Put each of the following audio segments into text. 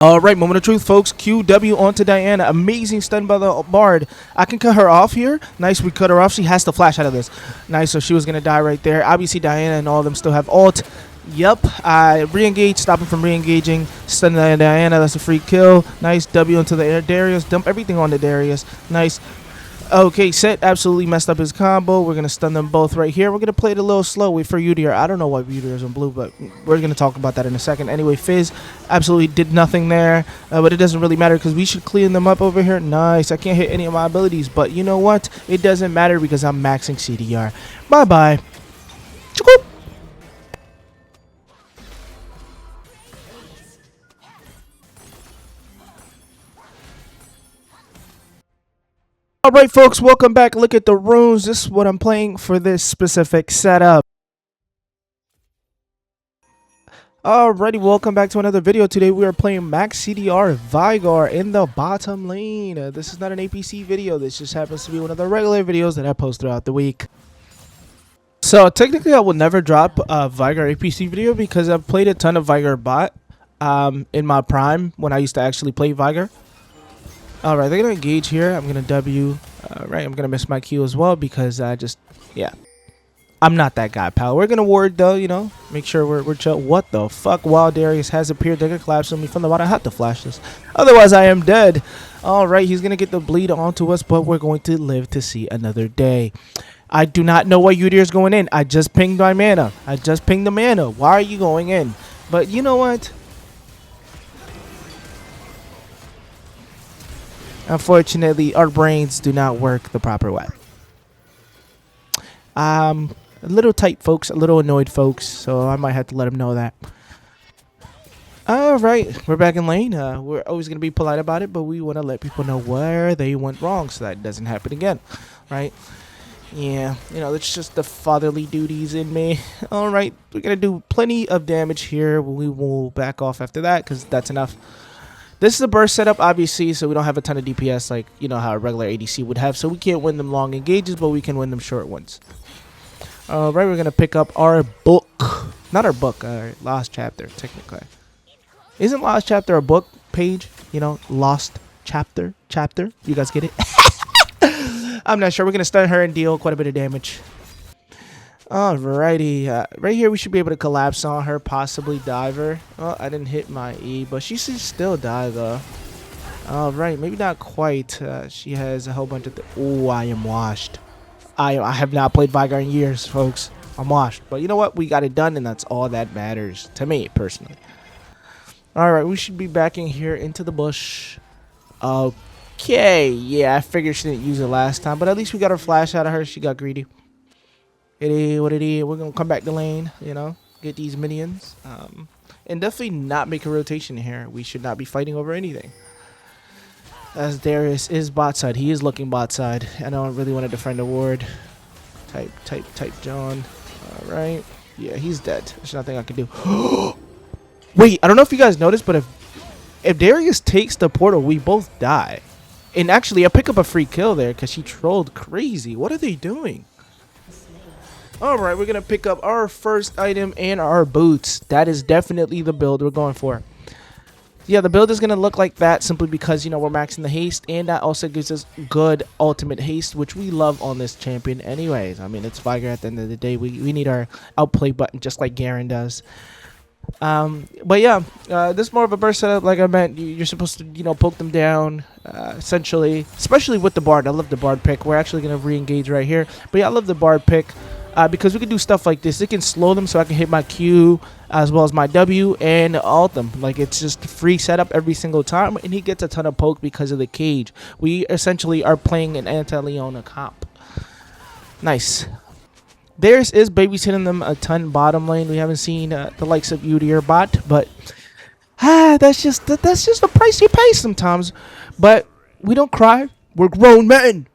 Alright, moment of truth, folks. QW onto Diana. Amazing stun by the Bard. I can cut her off here. Nice, we cut her off. She has to flash out of this. Nice, so she was going to die right there. Obviously, Diana and all of them still have ult. Yep, I re-engage, stop him from re-engaging. Stun Diana, that's a free kill. Nice, W into the air. Darius, dump everything on the Darius. Nice. Okay, Set absolutely messed up his combo. We're going to stun them both right here. We're going to play it a little slow. Wait for Udyr. I don't know why Udyr is on blue, but we're going to talk about that in a second. Anyway, Fizz absolutely did nothing there, but it doesn't really matter because we should clean them up over here. Nice. I can't hit any of my abilities, but you know what? It doesn't matter because I'm maxing CDR. Bye-bye. Alright folks, welcome back. Look at the runes. This is what I'm playing for this specific setup. Alrighty, welcome back to another video. Today we are playing max CDR Veigar in the bottom lane. This is not an APC video. This just happens to be one of the regular videos that I post throughout the week. So technically I will never drop a Veigar APC video because I've played a ton of Veigar bot in my prime when I used to actually play Veigar. Alright, they're going to engage here. I'm going to W. Right, I'm going to miss my Q as well because yeah. I'm not that guy, pal. We're going to ward, though, you know. Make sure we're chill. What the fuck? While Darius has appeared, they're going to collapse on me from the bottom. I have to flash this. Otherwise, I am dead. Alright, he's going to get the bleed onto us, but we're going to live to see another day. I do not know why Udyr is going in. I just pinged my mana. I just pinged the mana. Why are you going in? But you know what? Unfortunately, our brains do not work the proper way. A little tight, folks. A little annoyed, folks. So I might have to let them know that. Alright, we're back in lane. We're always going to be polite about it, but we want to let people know where they went wrong so that doesn't happen again. Right? Yeah, you know, it's just the fatherly duties in me. Alright, we're going to do plenty of damage here. We will back off after that because that's enough. This is a burst setup, obviously, so we don't have a ton of DPS like, you know, how a regular ADC would have. So we can't win them long engages, but we can win them short ones. Right, we're going to pick up our book. Not our book, our Lost Chapter, technically. Isn't Lost Chapter a book page? You know, Lost Chapter? You guys get it? I'm not sure. We're going to stun her and deal quite a bit of damage. Alrighty, right here we should be able to collapse on her, possibly dive her. Well, I didn't hit my E, but she should still die though. Alright, maybe not quite. She has a whole bunch of oh, I am washed. I have not played Veigar in years, folks. I'm washed. But you know what? We got it done, and that's all that matters to me, personally. Alright, we should be backing here into the bush. Okay, yeah, I figured she didn't use it last time, but at least we got her flash out of her. She got greedy. It is what it is. We're going to come back to lane, you know, get these minions. And definitely not make a rotation here. We should not be fighting over anything. As Darius is bot side. He is looking bot side. I don't really want to defend a ward. Type John. Alright. Yeah, he's dead. There's nothing I can do. Wait, I don't know if you guys noticed, but if Darius takes the portal, we both die. And actually, I pick up a free kill there because she trolled crazy. What are they doing? Alright, we're going to pick up our first item and our boots. That is definitely the build we're going for. Yeah, the build is going to look like that simply because, you know, we're maxing the haste. And that also gives us good ultimate haste, which we love on this champion anyways. I mean, it's Veigar at the end of the day. We need our outplay button just like Garen does. But yeah, this is more of a burst setup. Like I meant, you're supposed to, you know, poke them down, essentially. Especially with the Bard. I love the Bard pick. We're actually going to re-engage right here. But yeah, I love the Bard pick. Because we can do stuff like this. It can slow them so I can hit my Q as well as my W and ult them. Like, it's just free setup every single time. And he gets a ton of poke because of the cage. We essentially are playing an anti-Leona comp. Nice. Theirs is babysitting them a ton bottom lane. We haven't seen the likes of Udyr bot. But that's just the price you pay sometimes. But we don't cry. We're grown men.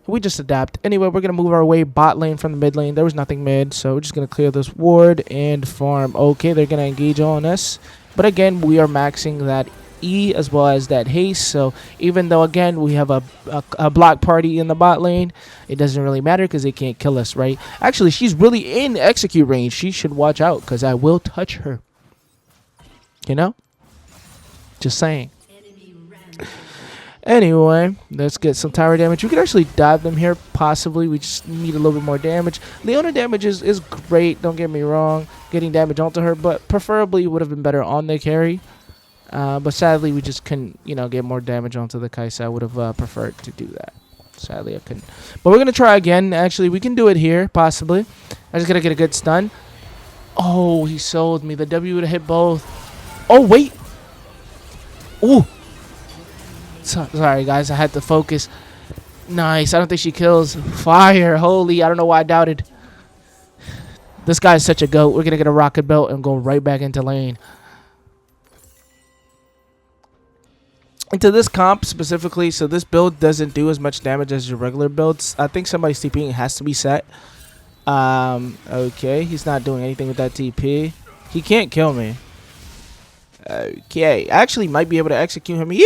We just adapt. Anyway, we're going to move our way bot lane from the mid lane. There was nothing mid, so we're just going to clear this ward and farm. Okay, they're going to engage on us. But again, we are maxing that E as well as that haste. So even though, again, we have a block party in the bot lane, it doesn't really matter because they can't kill us, right? Actually, she's really in execute range. She should watch out because I will touch her. You know? Just saying. Anyway, let's get some tower damage. We could actually dive them here, possibly. We just need a little bit more damage. Leona damage is great, don't get me wrong. Getting damage onto her, but preferably would have been better on the carry. But sadly, we just couldn't, get more damage onto the Kai'Sa. I would have preferred to do that. Sadly, I couldn't. But we're going to try again. Actually, we can do it here, possibly. I just got to get a good stun. Oh, he sold me. The W would have hit both. Oh, wait. Ooh. Sorry, guys. I had to focus. Nice. I don't think she kills. Fire. Holy. I don't know why I doubted. This guy is such a goat. We're going to get a rocket belt and go right back into lane. Into this comp specifically, so this build doesn't do as much damage as your regular builds. I think somebody's TPing has to be set. Okay. He's not doing anything with that TP. He can't kill me. Okay. I actually might be able to execute him. Yeah!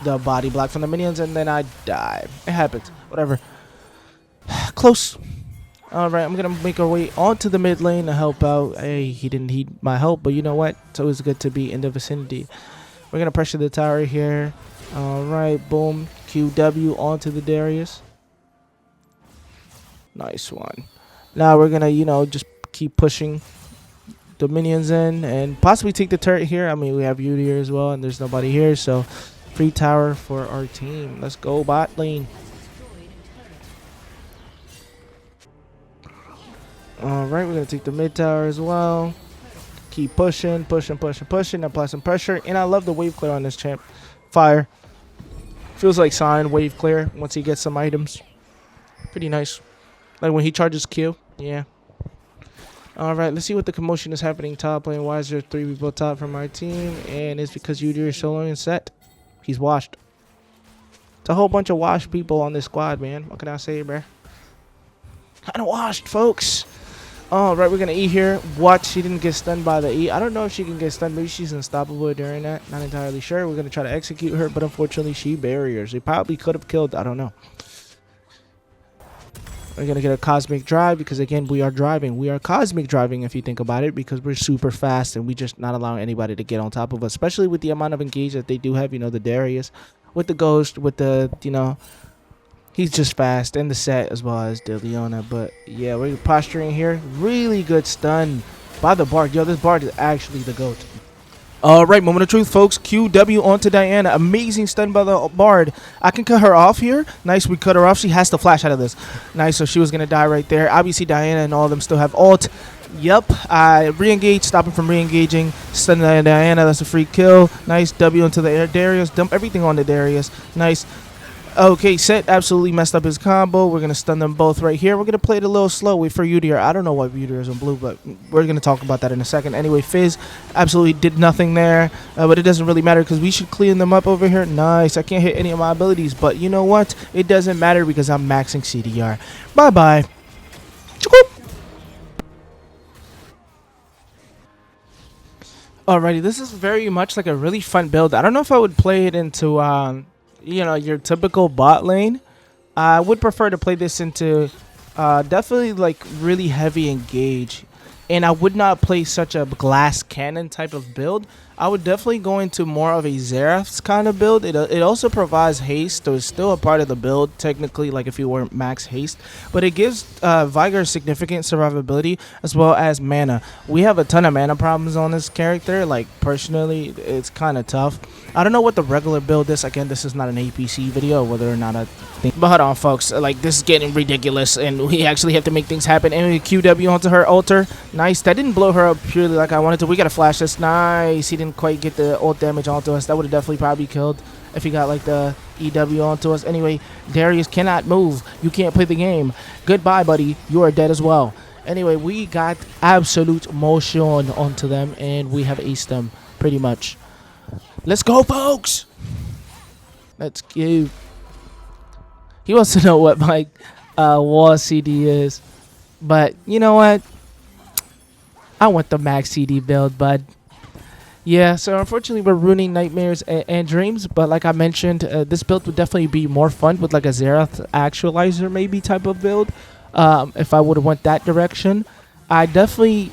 The body block from the minions, and then I die. It happens. Whatever. Close. Alright, I'm going to make our way onto the mid lane to help out. Hey, he didn't need my help, but you know what? It's always good to be in the vicinity. We're going to pressure the tower here. Alright, boom. QW onto the Darius. Nice one. Now we're going to, just keep pushing the minions in and possibly take the turret here. I mean, we have Yudu here as well, and there's nobody here, so free tower for our team. Let's go bot lane. Alright, we're going to take the mid tower as well. Keep pushing, apply some pressure. And I love the wave clear on this champ. Fire. Feels like Sign wave clear once he gets some items. Pretty nice. Like when he charges Q. Yeah. Alright, let's see what the commotion is happening top lane. Why is there 3 people top from our team? And it's because Yudu is soloing and set. He's washed. It's a whole bunch of washed people on this squad, man. What can I say, bruh? Kinda washed, folks. Alright, we're gonna E here. Watch, she didn't get stunned by the E. I don't know if she can get stunned. Maybe she's unstoppable during that. Not entirely sure. We're gonna try to execute her, but unfortunately she barriers. She probably could have killed. I don't know. We're gonna get a cosmic drive because again we are driving. We are cosmic driving if you think about it, because we're super fast and we just not allowing anybody to get on top of us, especially with the amount of engage that they do have. The Darius with the Ghost, with the he's just fast, and the set as well as the Leona. But yeah, we're posturing here. Really good stun by the Bard. Yo, this Bard is actually the GOAT. Alright, moment of truth, folks. QW onto Diana. Amazing stun by the Bard. I can cut her off here. Nice, we cut her off. She has to flash out of this. Nice, so she was going to die right there. Obviously, Diana and all of them still have ult. Yep, I re-engage, stop him from re-engaging. Stun Diana, that's a free kill. Nice, W into the air. Darius, dump everything on the Darius. Nice. Okay, Set absolutely messed up his combo. We're going to stun them both right here. We're going to play it a little slow. Wait for Udyr. I don't know why Udyr is on blue, but we're going to talk about that in a second. Anyway, Fizz absolutely did nothing there, but it doesn't really matter because we should clean them up over here. Nice. I can't hit any of my abilities, but you know what? It doesn't matter because I'm maxing CDR. Bye-bye. Alrighty, this is very much like a really fun build. I don't know if I would play it into your typical bot lane. I would prefer to play this into definitely like really heavy engage, and I would not play such a glass cannon type of build. I would definitely go into more of a Xerath's kind of build. It also provides haste, so it's still a part of the build technically, like if you weren't max haste, but it gives Veigar significant survivability as well as mana. We have a ton of mana problems on this character. Like personally, it's kind of tough. I don't know what the regular build is. Again, this is not an APC video, whether or not I think. But hold on, folks. Like this is getting ridiculous, and we actually have to make things happen. Anyway, QW onto her altar. Nice. That didn't blow her up purely like I wanted to. We gotta flash this. Nice. He didn't quite get the ult damage onto us. That would have definitely probably killed if he got like the EW onto us. Anyway, Darius cannot move. You can't play the game. Goodbye, buddy. You are dead as well. Anyway, we got absolute motion onto them, and we have aced them pretty much. Let's go, folks. Let's go. He wants to know what my wall CD is, but you know what? I want the max CD build, bud. Yeah, so unfortunately we're ruining nightmares and dreams, but like I mentioned, this build would definitely be more fun with like a Xerath actualizer maybe type of build. If I would have went that direction. I definitely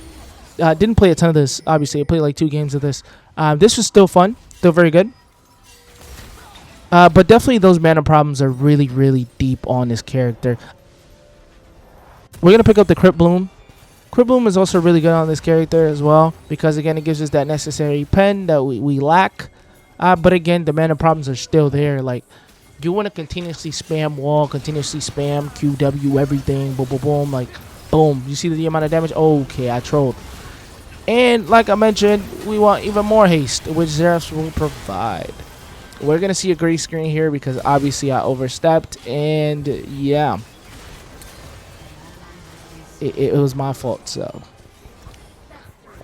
didn't play a ton of this. Obviously, I played like 2 games of this. This was still fun. still very good. But definitely those mana problems are really, really deep on this character. We're going to pick up the Crypt Bloom. Crypt Bloom is also really good on this character as well, because again, it gives us that necessary pen that we lack. But again, the mana problems are still there. Like, you want to continuously spam wall, continuously spam QW, everything, boom, boom, boom, like, boom. You see the amount of damage? Okay, I trolled. And like I mentioned, we want even more haste, which Xerath will provide. We're going to see a gray screen here because obviously I overstepped, and yeah. It was my fault, so.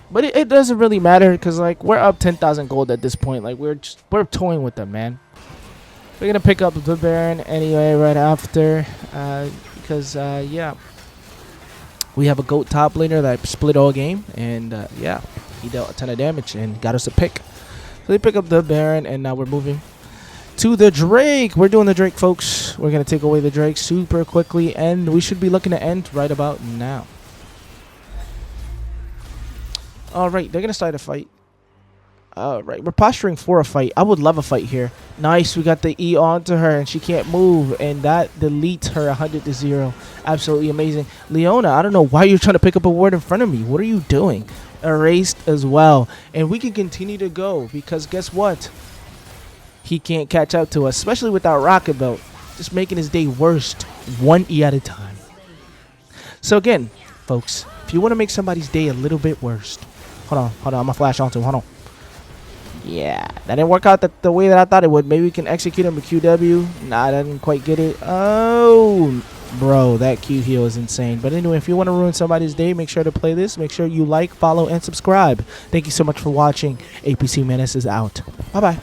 But it doesn't really matter because, like, we're up 10,000 gold at this point. Like, we're toying with them, man. We're going to pick up the Baron anyway right after because, yeah. We have a GOAT top laner that split all game, and, yeah. He dealt a ton of damage and got us a pick. So they pick up the Baron, and now we're moving to the Drake. We're doing the Drake, folks. We're going to take away the Drake super quickly, and we should be looking to end right about now. All right, they're going to start a fight. All right, we're posturing for a fight. I would love a fight here. Nice, we got the E onto her, and she can't move, and that deletes her 100-0. Absolutely amazing. Leona, I don't know why you're trying to pick up a ward in front of me. What are you doing? Erased as well. And we can continue to go because guess what? He can't catch up to us, especially without Rocket Belt. Just making his day worst, 1 E at a time. So again, folks, if you want to make somebody's day a little bit worse, hold on, I'm going to flash onto him, hold on. Yeah, that didn't work out the way that I thought it would. Maybe we can execute him with QW. Nah, I didn't quite get it. Oh, bro, that Q heal is insane. But anyway, if you want to ruin somebody's day, make sure to play this. Make sure you like, follow, and subscribe. Thank you so much for watching. APC Menace is out. Bye-bye.